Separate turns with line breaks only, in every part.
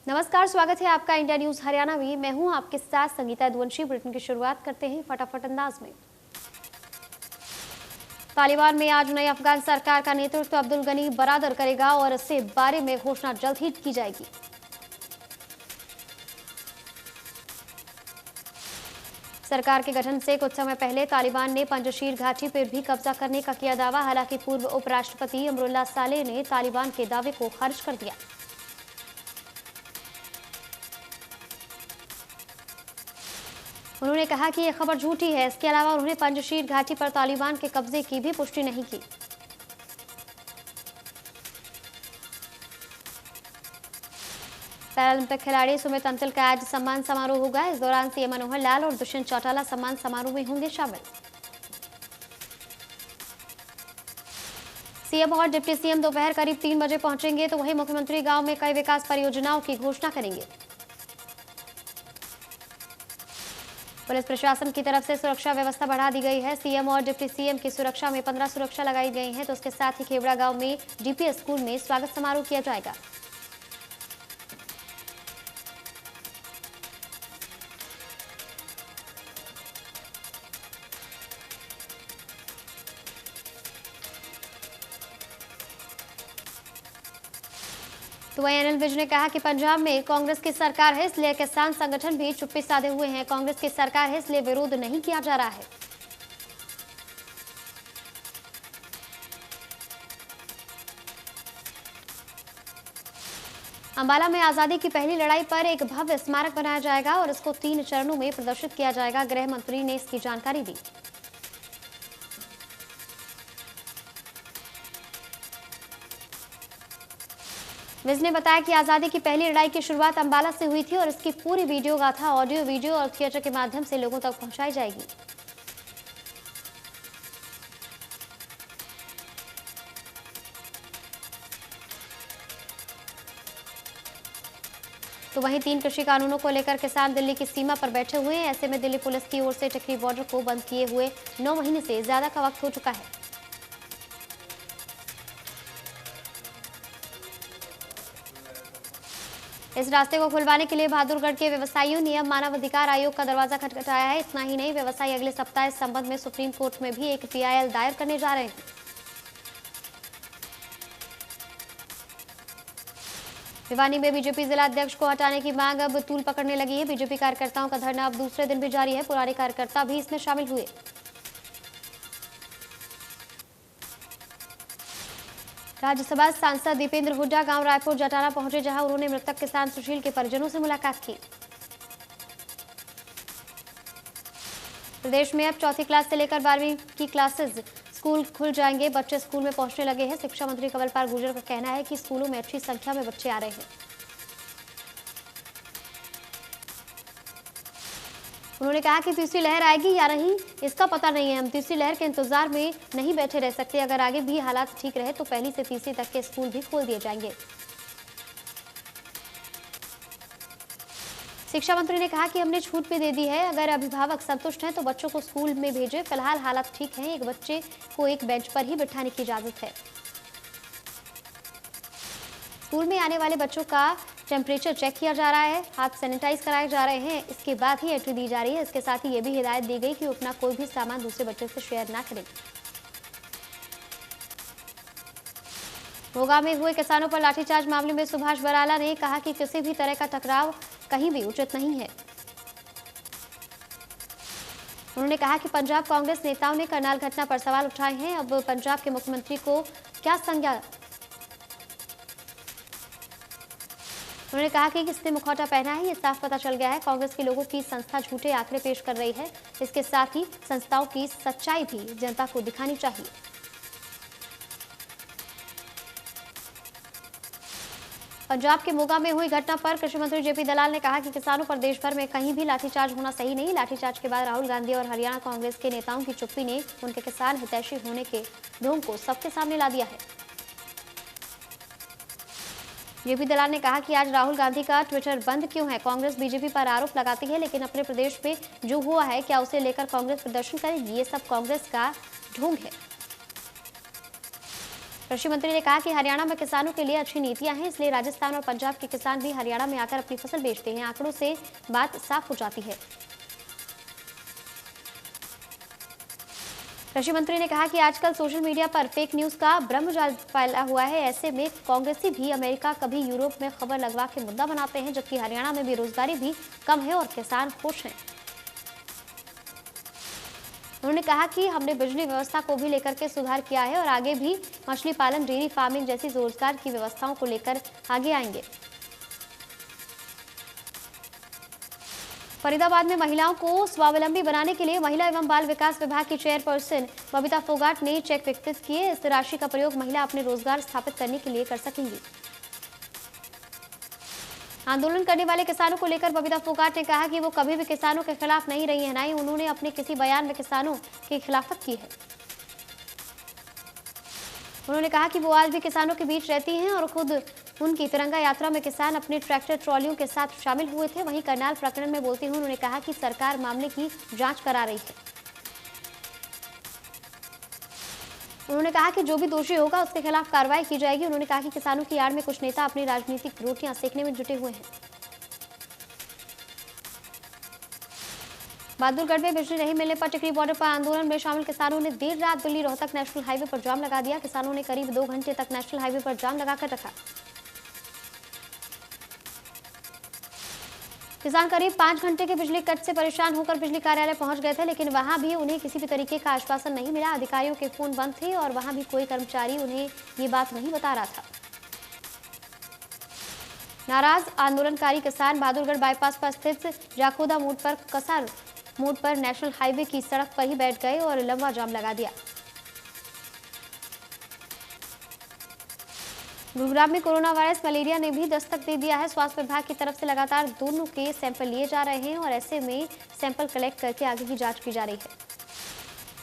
नमस्कार, स्वागत है आपका इंडिया न्यूज हरियाणा में। मैं हूं आपके साथ संगीता यदुवंशी। बुलेटिन की शुरुआत करते हैं फटाफट अंदाज में। तालिबान में आज नई अफगान सरकार का नेतृत्व अब्दुल गनी बरादर करेगा और इससे बारे में घोषणा जल्द ही की जाएगी। सरकार के गठन से कुछ समय पहले तालिबान ने पंजशीर घाटी पर भी कब्जा करने का किया दावा। हालांकि पूर्व उपराष्ट्रपति अमरुल्लाह सालेह ने तालिबान के दावे को खारिज कर दिया। उन्होंने कहा कि यह खबर झूठी है। इसके अलावा उन्होंने पंजशीर घाटी पर तालिबान के कब्जे की भी पुष्टि नहीं की। पैरालंपिक खिलाड़ी सुमित अंतिल का आज सम्मान समारोह होगा। इस दौरान सीएम मनोहर लाल और दुष्यंत चौटाला सम्मान समारोह में होंगे शामिल। सीएम और डिप्टी सीएम दोपहर करीब 3 बजे पहुंचेंगे, तो वहीं मुख्यमंत्री गांव में कई विकास परियोजनाओं की घोषणा करेंगे। पुलिस प्रशासन की तरफ से सुरक्षा व्यवस्था बढ़ा दी गई है। सीएम और डिप्टी सीएम की सुरक्षा में 15 सुरक्षा लगाई गई है। तो उसके साथ ही खेवड़ा गांव में डीपीएस स्कूल में स्वागत समारोह किया जाएगा। तो वहीं अनिल विज ने कहा कि पंजाब में कांग्रेस की सरकार है, इसलिए किसान संगठन भी चुप्पी साधे हुए हैं। कांग्रेस की सरकार है, इसलिए विरोध नहीं किया जा रहा है। अंबाला में आजादी की पहली लड़ाई पर एक भव्य स्मारक बनाया जाएगा और इसको 3 चरणों में प्रदर्शित किया जाएगा। गृह मंत्री ने इसकी जानकारी दी। विज ने बताया कि आजादी की पहली लड़ाई की शुरुआत अंबाला से हुई थी और इसकी पूरी वीडियो गाथा ऑडियो, वीडियो और थिएटर के माध्यम से लोगों तक पहुंचाई जाएगी। तो वहीं 3 कृषि कानूनों को लेकर किसान दिल्ली की सीमा पर बैठे हुए हैं। ऐसे में दिल्ली पुलिस की ओर से टिकरी बॉर्डर को बंद किए हुए 9 महीने से ज्यादा का वक्त हो चुका है। इस रास्ते को खुलवाने के लिए बहादुरगढ़ के व्यवसायियों ने मानव अधिकार आयोग का दरवाजा खटखटाया है। इतना ही नहीं, व्यवसायी अगले सप्ताह इस संबंध में सुप्रीम कोर्ट में भी एक पीआईएल दायर करने जा रहे हैं। भिवानी में बीजेपी जिला अध्यक्ष को हटाने की मांग अब तूल पकड़ने लगी है। बीजेपी कार्यकर्ताओं का धरना अब दूसरे दिन भी जारी है। पुराने कार्यकर्ता भी इसमें शामिल हुए। राज्यसभा सांसद दीपेंद्र हुड्डा गांव रायपुर जटाना पहुंचे, जहां उन्होंने मृतक किसान सुशील के परिजनों से मुलाकात की। प्रदेश में अब 4th क्लास से लेकर 12वीं की क्लासेस स्कूल खुल जाएंगे। बच्चे स्कूल में पहुंचने लगे हैं। शिक्षा मंत्री कंवरपाल गुर्जर का कहना है कि स्कूलों में अच्छी संख्या में बच्चे आ रहे हैं। उन्होंने कहा कि तीसरी लहर आएगी या नहीं, इसका पता नहीं है। हम तीसरी लहर के इंतजार में नहीं बैठे रह सकते। अगर आगे भी हालात ठीक रहे तो पहली से तीसरी तक के स्कूल भी खोल दिए जाएंगे। शिक्षा मंत्री ने कहा कि हमने छूट भी दे दी है। अगर अभिभावक संतुष्ट हैं तो बच्चों को स्कूल में भेजें। फिलहाल हालात ठीक हैं। एक बच्चे को एक बेंच पर ही बिठाने की इजाजत है। स्कूल में आने वाले बच्चों का टेम्परेचर चेक किया जा रहा है, हाथ सैनिटाइज कराए जा रहे हैं। इसके बाद ही एंट्री दी जा रही है। इसके साथ ही ये भी हिदायत दी गई कि वो अपना कोई भी सामान दूसरे बच्चे से शेयर ना करें। मोगा में हुए किसानों पर लाठीचार्ज मामले में सुभाष बराला ने कहा कि किसी भी तरह का टकराव कहीं भी उचित नहीं है। उन्होंने कहा कि पंजाब कांग्रेस नेताओं ने करनाल घटना पर सवाल उठाए हैं। अब पंजाब के मुख्यमंत्री को क्या संज्ञान। उन्होंने कहा कि किसने मुखौटा पहना है, ये साफ पता चल गया है। कांग्रेस के लोगों की संस्था झूठे आंकड़े पेश कर रही है। इसके साथ ही संस्थाओं की सच्चाई भी जनता को दिखानी चाहिए। पंजाब के मोगा में हुई घटना पर कृषि मंत्री जेपी दलाल ने कहा कि किसानों पर देश भर में कहीं भी लाठीचार्ज होना सही नहीं। लाठीचार्ज के बाद राहुल गांधी और हरियाणा कांग्रेस के नेताओं की चुप्पी ने उनके किसान हितैषी होने के ढोंग को सबके सामने ला दिया है। जेपी दलाल ने कहा कि आज राहुल गांधी का ट्विटर बंद क्यों है। कांग्रेस बीजेपी पर आरोप लगाती है, लेकिन अपने प्रदेश में जो हुआ है क्या उसे लेकर कांग्रेस प्रदर्शन करेगी? ये सब कांग्रेस का ढोंग है। कृषि मंत्री ने कहा कि हरियाणा में किसानों के लिए अच्छी नीतियां हैं, इसलिए राजस्थान और पंजाब के किसान भी हरियाणा में आकर अपनी फसल बेचते हैं। आंकड़ों से बात साफ हो जाती है। कृषि मंत्री ने कहा कि आजकल सोशल मीडिया पर फेक न्यूज का ब्रह्मजाल फैला हुआ है। ऐसे में कांग्रेसी भी अमेरिका, कभी यूरोप में खबर लगवा के मुद्दा बनाते हैं, जबकि हरियाणा में बेरोजगारी भी कम है और किसान खुश हैं। उन्होंने कहा कि हमने बिजली व्यवस्था को भी लेकर के सुधार किया है और आगे भी मछली पालन, डेयरी फार्मिंग जैसी रोजगार की व्यवस्थाओं को लेकर आगे आएंगे। फरीदाबाद में महिलाओं को स्वावलंबी बनाने के लिए महिला एवं बाल विकास विभाग की चेयरपर्सन बबीता फोगाट ने चेक वितरित किए। इस राशि का प्रयोग महिला अपने रोजगार स्थापित करने के लिए कर सकेंगी। आंदोलन करने वाले किसानों को लेकर बबीता फोगाट ने कहा कि वो कभी भी किसानों के खिलाफ नहीं रही है, ना ही उन्होंने अपने किसी बयान में किसानों की खिलाफत की है। उन्होंने कहा कि वो आज भी किसानों के बीच रहती हैं और खुद उनकी तिरंगा यात्रा में किसान अपने ट्रैक्टर ट्रॉलियों के साथ शामिल हुए थे। वहीं करनाल प्रकरण में बोलते हुए उन्होंने कहा कि सरकार मामले की जांच करा रही है। उन्होंने कहा कि जो भी दोषी होगा उसके खिलाफ कार्रवाई की जाएगी। उन्होंने कहा कि किसानों की आड़ में कुछ नेता अपनी राजनीतिक रोटियां सेकने में जुटे हुए हैं। बहादुरगढ़ में बिजली नहीं मिलने पर टिकरी बॉर्डर पर आंदोलन में शामिल किसानों ने देर रात दिल्ली रोहतक नेशनल हाईवे पर जाम लगा दिया। किसानों ने करीब 2 घंटे तक नेशनल हाईवे पर जाम लगाकर रखा। किसान करीब 5 घंटे के बिजली कट से परेशान होकर बिजली कार्यालय पहुंच गए थे, लेकिन वहां भी उन्हें किसी भी तरीके का आश्वासन नहीं मिला। अधिकारियों के फोन बंद थे और वहां भी कोई कर्मचारी उन्हें ये बात नहीं बता रहा था। नाराज आंदोलनकारी किसान बहादुरगढ़ बाईपास पर स्थित जाखोदा मोड़ पर कसार मोड़ पर नेशनल हाईवे की सड़क पर ही बैठ गए और लंबा जाम लगा दिया। गुरुग्राम में कोरोना वायरस मलेरिया ने भी दस्तक दे दिया है। स्वास्थ्य विभाग की तरफ से लगातार दोनों के सैंपल लिए जा रहे हैं और ऐसे में सैंपल कलेक्ट करके आगे की जांच की जा रही है।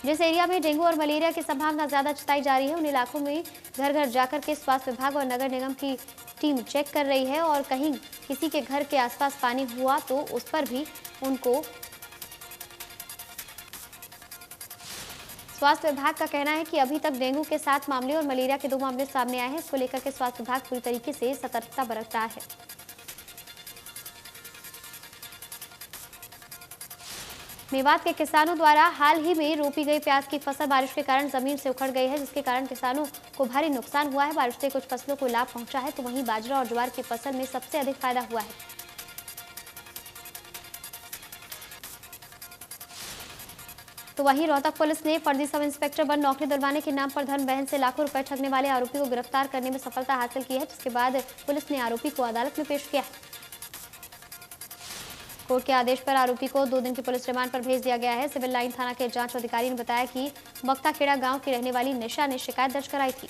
जिस एरिया में डेंगू और मलेरिया की संभावना ज्यादा जताई जा रही है, उन इलाकों में घर घर जाकर के स्वास्थ्य विभाग और नगर निगम की टीम चेक कर रही है और कहीं किसी के घर के आसपास पानी हुआ तो उस पर भी उनको स्वास्थ्य विभाग का कहना है कि अभी तक डेंगू के 7 मामले और मलेरिया के 2 मामले सामने आए हैं। इसको लेकर के स्वास्थ्य विभाग पूरी तरीके से सतर्कता बरत रहा है। मेवात के किसानों द्वारा हाल ही में रोपी गई प्याज की फसल बारिश के कारण जमीन से उखड़ गई है, जिसके कारण किसानों को भारी नुकसान हुआ है। बारिश से कुछ फसलों को लाभ पहुंचा है तो वहीं बाजरा और ज्वार की फसल में सबसे अधिक फायदा हुआ है। तो वहीं रोहतक पुलिस ने फर्जी सब इंस्पेक्टर बन नौकरी दिलवाने के नाम पर धन बहन से लाखों रुपए ठगने वाले आरोपी को गिरफ्तार करने में सफलता हासिल की है, जिसके बाद पुलिस ने आरोपी को अदालत में पेश किया। कोर्ट के आदेश पर आरोपी को 2 दिन की पुलिस रिमांड पर भेज दिया गया है। सिविल लाइन थाना के जांच अधिकारी ने बताया कि बख्ताखेड़ा गांव की रहने वाली निशा ने शिकायत दर्ज कराई थी।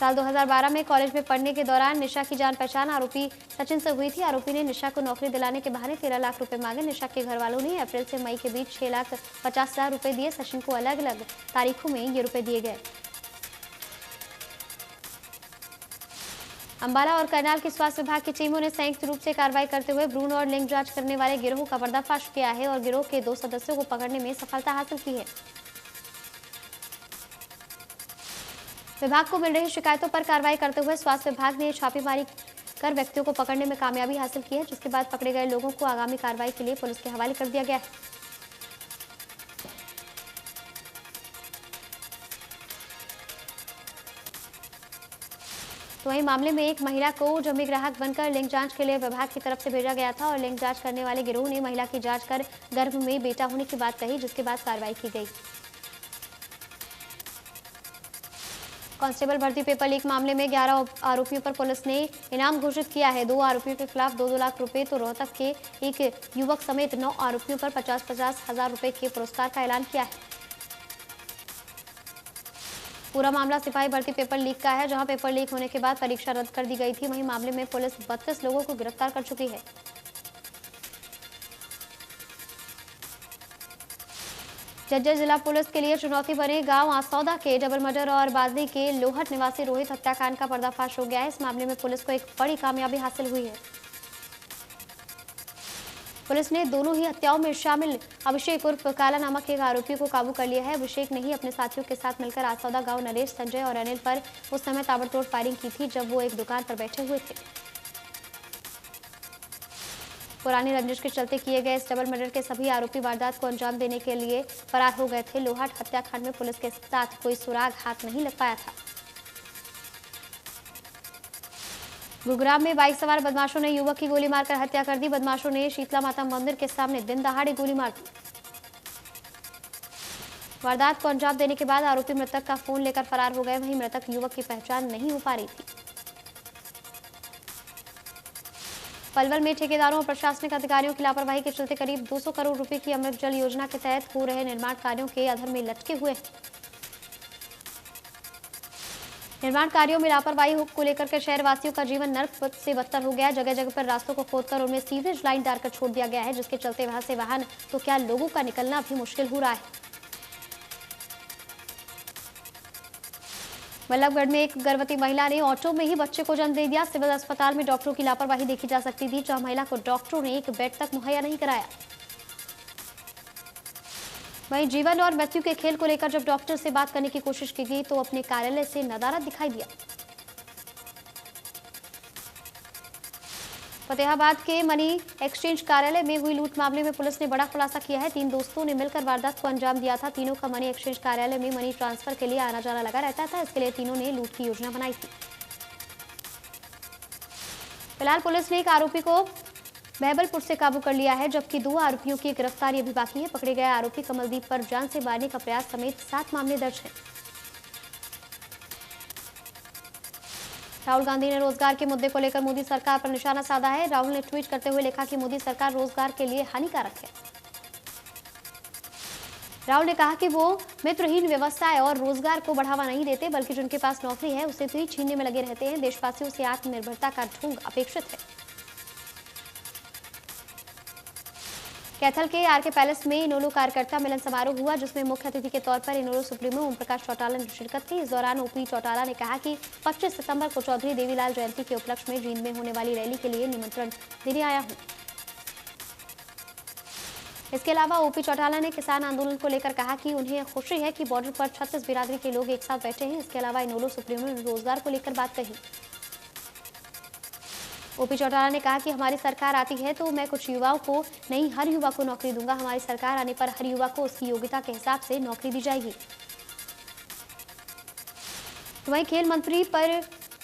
साल 2012 में कॉलेज में पढ़ने के दौरान निशा की जान पहचान आरोपी सचिन से हुई थी। आरोपी ने निशा को नौकरी दिलाने के बहाने 13 लाख रुपए मांगे। निशा के घर वालों ने अप्रैल से मई के बीच 6,50,000 रुपए दिए। सचिन को अलग अलग तारीखों में ये रुपए दिए गए। अंबाला और करनाल की स्वास्थ्य विभाग की टीमों ने संयुक्त रूप से कार्रवाई करते हुए भ्रूण और लिंग जांच करने वाले गिरोह का पर्दाफाश किया है और गिरोह के 2 सदस्यों को पकड़ने में सफलता हासिल की है। विभाग को मिल रही शिकायतों पर कार्रवाई करते हुए स्वास्थ्य विभाग ने छापेमारी कर व्यक्तियों को पकड़ने में कामयाबी हासिल की है, जिसके बाद पकड़े गए लोगों को आगामी कार्रवाई के लिए पुलिस के हवाले कर दिया गया है। तो वहीं मामले में एक महिला को जमी ग्राहक बनकर लिंग जांच के लिए विभाग की तरफ से भेजा गया था और लिंग जांच करने वाले गिरोह ने महिला की जांच कर गर्भ में बेटा होने की बात कही, जिसके बाद कार्रवाई की गई। कांस्टेबल भर्ती पेपर लीक मामले में 11 आरोपियों पर पुलिस ने इनाम घोषित किया है। 2 आरोपियों के खिलाफ 2-2 लाख रुपए तो रोहतक के एक युवक समेत 9 आरोपियों पर 50-50 हजार रुपए के पुरस्कार का ऐलान किया है। पूरा मामला सिपाही भर्ती पेपर लीक का है, जहां पेपर लीक होने के बाद परीक्षा रद्द कर दी गई थी। वहीं मामले में पुलिस 32 लोगों को गिरफ्तार कर चुकी है। झज्जर जिला पुलिस के लिए चुनौती बने गांव आसौदा के डबल मर्डर और बादली के लोहट निवासी रोहित हत्याकांड का पर्दाफाश हो गया है। इस मामले में पुलिस को एक बड़ी कामयाबी हासिल हुई है। पुलिस ने दोनों ही हत्याओं में शामिल अभिषेक उर्फ काला नामक एक आरोपी को काबू कर लिया है। अभिषेक ने ही अपने साथियों के साथ मिलकर आसौदा गांव नरेश, संजय और अनिल पर उस समय ताबड़तोड़ फायरिंग की थी जब वो एक दुकान पर बैठे हुए थे। पुरानी रंजिश के चलते किए गए इस डबल मर्डर के सभी आरोपी वारदात को अंजाम देने के लिए फरार हो गए थे। लोहाट हत्याकांड में पुलिस के साथ कोई सुराग हाथ नहीं लग पाया था। गुरुग्राम में बाइक सवार बदमाशों ने युवक की गोली मारकर हत्या कर दी। बदमाशों ने शीतला माता मंदिर के सामने दिन दहाड़े गोली मार दी। वारदात को अंजाम देने के बाद आरोपी मृतक का फोन लेकर फरार हो गए। वहीं मृतक युवक की पहचान नहीं हो पा रही थी। पलवल में ठेकेदारों और प्रशासनिक अधिकारियों की लापरवाही के चलते करीब 200 करोड़ रुपए की अमृत जल योजना के तहत हो रहे निर्माण कार्यों के अधर में लटके हुए हैं। निर्माण कार्यों में लापरवाही को लेकर के शहरवासियों का जीवन नर्क से बदतर हो गया है। जगह जगह पर रास्तों को खोदकर उनमें सीवरेज लाइन डालकर छोड़ दिया गया है, जिसके चलते वहां से वाहन तो क्या लोगों का निकलना भी मुश्किल हो रहा है। बल्लभगढ़ में एक गर्भवती महिला ने ऑटो में ही बच्चे को जन्म दे दिया। सिविल अस्पताल में डॉक्टरों की लापरवाही देखी जा सकती थी, जहां महिला को डॉक्टरों ने एक बेड तक मुहैया नहीं कराया। वहीं जीवन और मृत्यु के खेल को लेकर जब डॉक्टर से बात करने की कोशिश की गई तो अपने कार्यालय से नदारद दिखाई दिया। फतेहाबाद के मनी एक्सचेंज कार्यालय में हुई लूट मामले में पुलिस ने बड़ा खुलासा किया है। 3 दोस्तों ने मिलकर वारदात को अंजाम दिया था। तीनों का मनी एक्सचेंज कार्यालय में मनी ट्रांसफर के लिए आना जाना लगा रहता था। इसके लिए तीनों ने लूट की योजना बनाई थी। फिलहाल पुलिस ने एक आरोपी को बहबलपुर से काबू कर लिया है, जबकि 2 आरोपियों की गिरफ्तारी अभी बाकी है। पकड़े गए आरोपी कमलदीप पर जान से मारने का प्रयास समेत 7 मामले दर्ज हैं। राहुल गांधी ने रोजगार के मुद्दे को लेकर मोदी सरकार पर निशाना साधा है। राहुल ने ट्वीट करते हुए लिखा कि मोदी सरकार रोजगार के लिए हानिकारक है। राहुल ने कहा कि वो मित्रहीन व्यवसाय और रोजगार को बढ़ावा नहीं देते, बल्कि जिनके पास नौकरी है उसे भी छीनने में लगे रहते हैं। देशवासियों से आत्मनिर्भरता का ढोंग अपेक्षित है। कैथल के आरके पैलेस में इनेलो कार्यकर्ता मिलन समारोह हुआ, जिसमें मुख्य अतिथि के तौर पर इनेलो सुप्रीमो ओम प्रकाश चौटाला ने शिरकत की। इस दौरान ओपी चौटाला ने कहा कि 25 सितंबर को चौधरी देवीलाल जयंती के उपलक्ष्य में जींद में होने वाली रैली के लिए निमंत्रण देने आया हूं। इसके अलावा ओपी चौटाला ने किसान आंदोलन को लेकर कहा कि उन्हें खुशी है कि बॉर्डर पर 36 बिरादरी के लोग एक साथ बैठे हैं। इसके अलावा इनेलो सुप्रीमो ने रोजगार को लेकर बात कही। ओपी चौटाला ने कहा कि हमारी सरकार आती है तो मैं कुछ युवाओं को नहीं, हर युवा को नौकरी दूंगा। हमारी सरकार आने पर हर युवा को उसकी योग्यता के हिसाब से नौकरी दी जाएगी। तो वहीं खेल मंत्री पर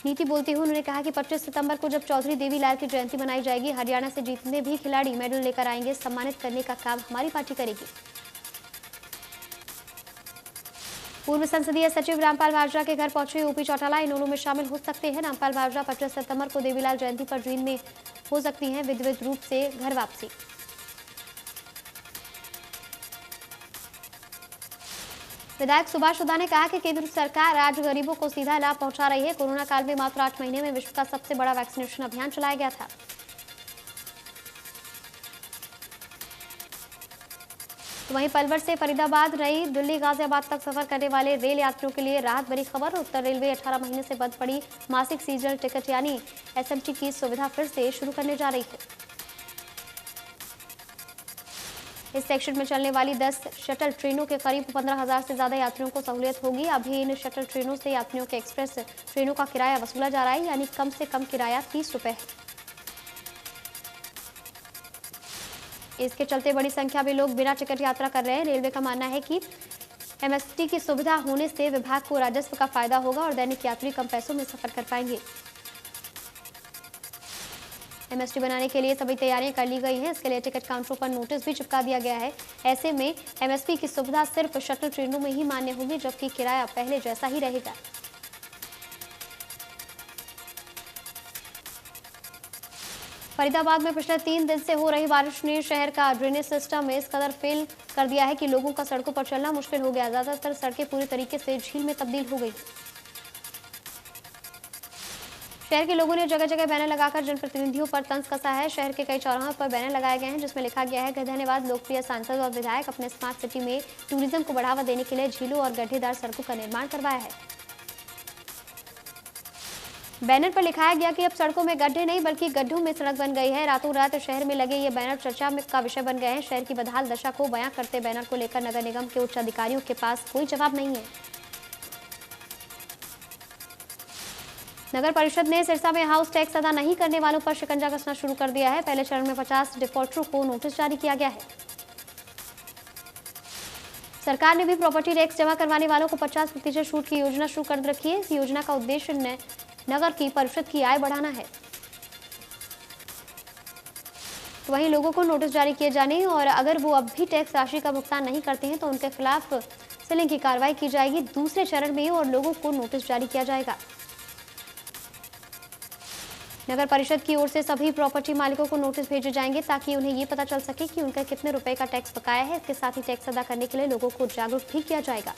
नीति बोलते हुए उन्होंने कहा कि 25 सितंबर को जब चौधरी देवीलाल की जयंती मनाई जाएगी, हरियाणा से जितने भी खिलाड़ी मेडल लेकर आएंगे, सम्मानित करने का काम हमारी पार्टी करेगी। पूर्व संसदीय सचिव रामपाल भार्जा के घर पहुंचे ओपी चौटाला इनेलो में शामिल हो सकते हैं। रामपाल भार्जा 25 सितंबर को देवीलाल जयंती पर जींद में हो सकती है विधिवत रूप से घर वापसी। विधायक सुभाष हुड्डा ने कहा कि केंद्र सरकार आज गरीबों को सीधा लाभ पहुंचा रही है। कोरोना काल में मात्र 8 महीने में विश्व का सबसे बड़ा वैक्सीनेशन अभियान चलाया गया था। वहीं पलवल से फरीदाबाद, नई दिल्ली, गाजियाबाद तक सफर करने वाले रेल यात्रियों के लिए राहत भरी खबर। उत्तर रेलवे 18 महीने से बंद पड़ी मासिक सीजनल टिकट यानी एसएमटी की सुविधा फिर से शुरू करने जा रही है। इस सेक्शन में चलने वाली 10 शटल ट्रेनों के करीब 15,000 से ज्यादा यात्रियों को सहूलियत होगी। अभी इन शटल ट्रेनों से यात्रियों के एक्सप्रेस ट्रेनों का किराया वसूला जा रहा है, यानी कम से कम किराया 30 रुपए है। इसके चलते बड़ी संख्या में लोग बिना टिकट यात्रा कर रहे हैं। रेलवे का मानना है कि एमएसटी की सुविधा होने से विभाग को राजस्व का फायदा होगा और दैनिक यात्री कम पैसों में सफर कर पाएंगे। एमएसटी बनाने के लिए सभी तैयारियां कर ली गई हैं। इसके लिए टिकट काउंटरों पर नोटिस भी चिपका दिया गया है। ऐसे में एमएसटी की सुविधा सिर्फ शटल ट्रेनों में ही मान्य होगी, जबकि किराया पहले जैसा ही रहेगा। फरीदाबाद में पिछले 3 दिन से हो रही बारिश ने शहर का ड्रेनेज सिस्टम इस कदर फेल कर दिया है कि लोगों का सड़कों पर चलना मुश्किल हो गया। ज्यादातर सड़कें पूरी तरीके से झील में तब्दील हो गई। शहर के लोगों ने जगह जगह बैनर लगाकर जनप्रतिनिधियों पर तंज कसा है। शहर के कई चौराहों पर बैनर लगाए गए हैं, जिसमें लिखा गया है कि धन्यवाद लोकप्रिय सांसद और विधायक अपने स्मार्ट सिटी में टूरिज्म को बढ़ावा देने के लिए झीलों और गड्ढेदार सड़कों का निर्माण करवाया है। बैनर पर लिखाया गया कि अब सड़कों में गड्ढे नहीं बल्कि गड्ढों में सड़क बन गई है। रातों रात शहर में लगे ये बैनर चर्चा का विषय बन गए हैं। शहर की बदहाल दशा को बयां करते बैनर को लेकर नगर निगम के उच्च अधिकारियों के पास कोई जवाब नहीं है। नगर परिषद ने सिरसा में हाउस टैक्स अदा नहीं करने वालों पर शिकंजा कसना शुरू कर दिया है। पहले चरण में 50 डिफॉल्टरों को नोटिस जारी किया गया है। सरकार ने भी प्रॉपर्टी टैक्स जमा करवाने वालों को 50% छूट की योजना शुरू कर रखी है। इस योजना का उद्देश्य नगर की परिषद की आय बढ़ाना है। तो वहीं लोगों को नोटिस जारी किए जाने और अगर वो अब भी टैक्स राशि का भुगतान नहीं करते हैं तो उनके खिलाफ सीलिंग की कार्रवाई की जाएगी दूसरे चरण में और लोगों को नोटिस जारी किया जाएगा। नगर परिषद की ओर से सभी प्रॉपर्टी मालिकों को नोटिस भेजे जाएंगे ताकि उन्हें ये पता चल सके कि उनका कितने रुपए का टैक्स बकाया है। इसके साथ ही टैक्स अदा करने के लिए लोगों को जागरूक भी किया जाएगा।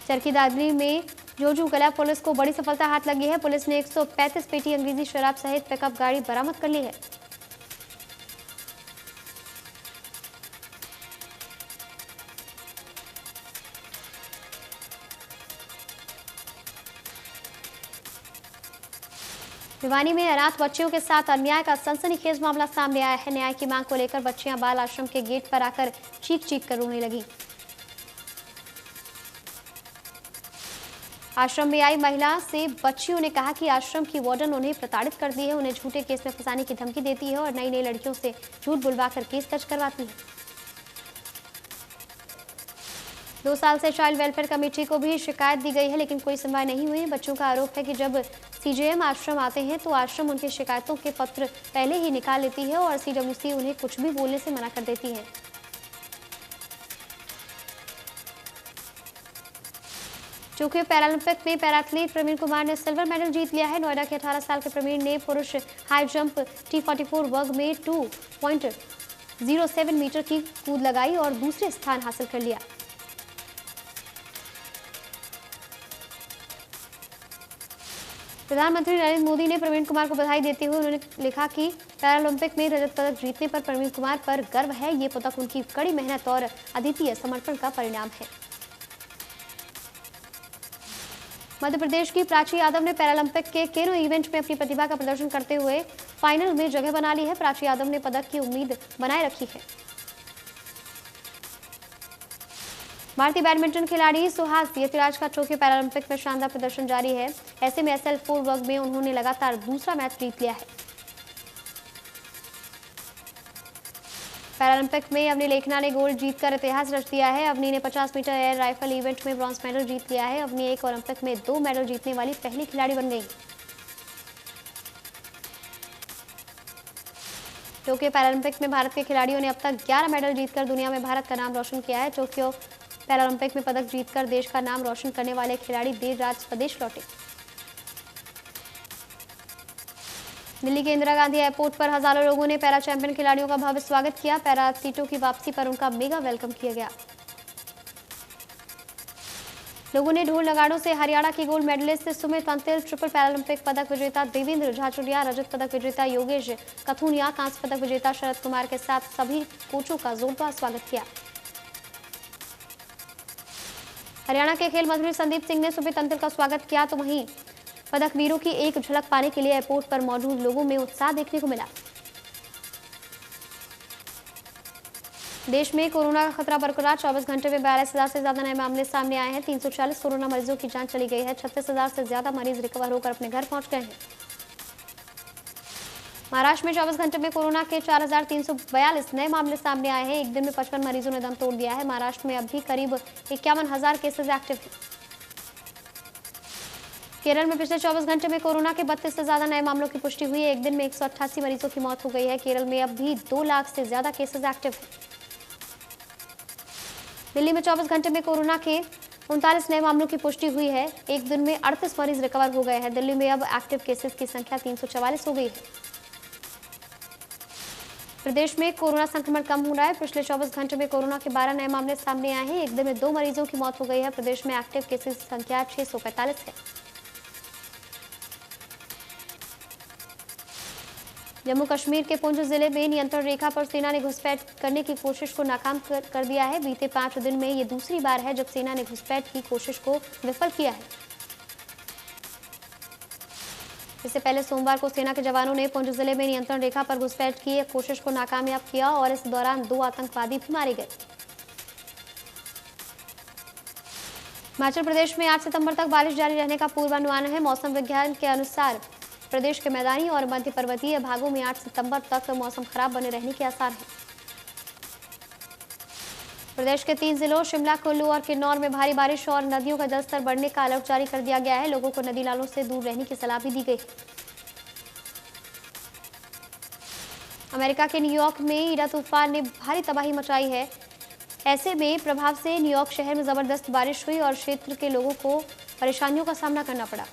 चरखी दादरी में जोजू कला पुलिस को बड़ी सफलता हाथ लगी है। पुलिस ने 135 पेटी अंग्रेजी शराब सहित पिकअप गाड़ी बरामद कर ली है। भिवानी में अनाथ बच्चियों के साथ अन्याय का सनसनीखेज मामला सामने आया है। न्याय की मांग को लेकर बच्चियां बाल आश्रम के गेट पर आकर चीख चीख कर रोने लगी। आश्रम में आई महिला से बच्चियों ने कहा कि आश्रम की वार्डन उन्हें प्रताड़ित कर दी है, उन्हें झूठे केस में फंसाने की धमकी देती है और नई नई लड़कियों से झूठ बुलवाकर केस दर्ज करवाती है। 2 साल से चाइल्ड वेलफेयर कमेटी को भी शिकायत दी गई है लेकिन कोई सुनवाई नहीं हुई। बच्चों का आरोप है कि जब सीजेएम आश्रम आते हैं तो आश्रम उनकी शिकायतों के पत्र पहले ही निकाल लेती है और सीडब्ल्यूसी उन्हें कुछ भी बोलने से मना कर देती है। टोक्यो पैरालंपिक में पैराथलीट प्रवीण कुमार ने सिल्वर मेडल जीत लिया है। नोएडा के 18 साल के प्रवीण ने पुरुष हाई जंप T44 वर्ग में 2.07 मीटर की कूद लगाई और दूसरे स्थान हासिल कर लिया। प्रधानमंत्री नरेंद्र मोदी ने प्रवीण कुमार को बधाई देते हुए उन्होंने लिखा कि पैरालंपिक में रजत पदक जीतने पर प्रवीण कुमार पर गर्व है। ये पदक उनकी कड़ी मेहनत और अद्वितीय समर्पण का परिणाम है। मध्य प्रदेश की प्राची यादव ने पैरालंपिक के केनो इवेंट में अपनी प्रतिभा का प्रदर्शन करते हुए फाइनल में जगह बना ली है। प्राची यादव ने पदक की उम्मीद बनाए रखी है। भारतीय बैडमिंटन खिलाड़ी सुहास यतिराज का टोक्यो पैरालंपिक में शानदार प्रदर्शन जारी है। ऐसे में SL4 वर्ग में उन्होंने लगातार दूसरा मैच जीत लिया है। पैरालंपिक में अवनी लेखना ने गोल्ड जीतकर इतिहास रच दिया है। अवनी ने 50 मीटर एयर राइफल इवेंट में ब्रॉन्ज मेडल जीत लिया है। अवनी एक ओलंपिक में 2 मेडल जीतने वाली पहली खिलाड़ी बन गई। टोक्यो पैरालंपिक में भारत के खिलाड़ियों ने अब तक 11 मेडल जीतकर दुनिया में भारत का नाम रोशन किया है। टोक्यो पैरालंपिक में पदक जीतकर देश का नाम रोशन करने वाले खिलाड़ी देर रात स्वदेश लौटे। दिल्ली के इंदिरा गांधी एयरपोर्ट पर हजारों लोगों ने पैरा चैंपियन खिलाड़ियों का भव्य स्वागत किया। पैरा एथलीटों की वापसी पर उनका मेगा वेलकम किया गया। लोगों ने ढोल नगाड़ों से हरियाणा की gold medalist Sumit Antil, triple Paralympic पदक विजेता देवेंद्र झाचुरिया, रजत पदक विजेता योगेश कथुनिया, कांस्य पदक विजेता शरद कुमार के साथ सभी कोचों का जोरदार स्वागत किया। हरियाणा के खेल मंत्री संदीप सिंह ने सुमित पंतिल का स्वागत किया तो वहीं पदक वीरों की एक झलक पाने के लिए एयरपोर्ट पर मौजूद लोगों में उत्साह देखने को मिला। देश में कोरोना का खतरा बरकरार। 24 घंटे में 42,000 से ज्यादा नए मामले सामने आए हैं। 340 कोरोना मरीजों की जांच चली गई है। 36,000 से ज्यादा मरीज रिकवर होकर अपने घर पहुंच गए हैं। महाराष्ट्र में 24 घंटे में कोरोना के 4,342 नए मामले सामने आए हैं। एक दिन में 55 मरीजों ने दम तोड़ दिया है। महाराष्ट्र में अब भी करीब 51,000 केसेज एक्टिव हैं। केरल में पिछले 24 घंटे में कोरोना के 32 से ज्यादा नए मामलों की पुष्टि हुई है। एक दिन में 188 मरीजों की मौत हो गई है। केरल में अब भी 2 लाख से ज्यादा केसेज एक्टिव हैं। दिल्ली में 24 घंटे में कोरोना के 39 नए मामलों की पुष्टि हुई है। एक दिन में 38 मरीज रिकवर हो गए हैं। दिल्ली में अब एक्टिव केसेस की संख्या 344 हो गई है। प्रदेश में कोरोना संक्रमण कम हो रहा है। पिछले 24 घंटे में कोरोना के 12 नए मामले सामने आए हैं। एक दिन में 2 मरीजों की मौत हो गई है। प्रदेश में एक्टिव केसेस की संख्या 645 है। जम्मू कश्मीर के पुंछ जिले में नियंत्रण रेखा पर सेना ने घुसपैठ करने की कोशिश को नाकाम कर दिया है। बीते 5 दिन में ये दूसरी बार है जब सेना ने घुसपैठ की कोशिश को विफल किया है। इससे पहले सोमवार को सेना के जवानों ने पुंछ जिले में नियंत्रण रेखा पर घुसपैठ की कोशिश को नाकामयाब किया और इस दौरान 2 आतंकवादी भी मारे गए। हिमाचल प्रदेश में 8 सितंबर तक बारिश जारी रहने का पूर्वानुमान है। मौसम विज्ञान के अनुसार प्रदेश के मैदानी और मध्य पर्वतीय भागों में 8 सितंबर तक मौसम खराब बने रहने के आसार हैं। प्रदेश के 3 जिलों शिमला, कुल्लू और किन्नौर में भारी बारिश और नदियों का जलस्तर बढ़ने का अलर्ट जारी कर दिया गया है। लोगों को नदी नालों से दूर रहने की सलाह भी दी गई है। अमेरिका के न्यूयॉर्क में ईडा तूफान ने भारी तबाही मचाई है। ऐसे में प्रभाव से न्यूयॉर्क शहर में जबरदस्त बारिश हुई और क्षेत्र के लोगों को परेशानियों का सामना करना पड़ा।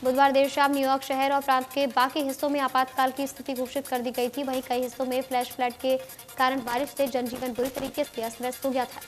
बुधवार देर शाम न्यूयॉर्क शहर और प्रांत के बाकी हिस्सों में आपातकाल की स्थिति घोषित कर दी गई थी। वहीं कई हिस्सों में फ्लैश फ्लड के कारण बारिश से जनजीवन बुरी तरीके से अस्त व्यस्त हो गया था।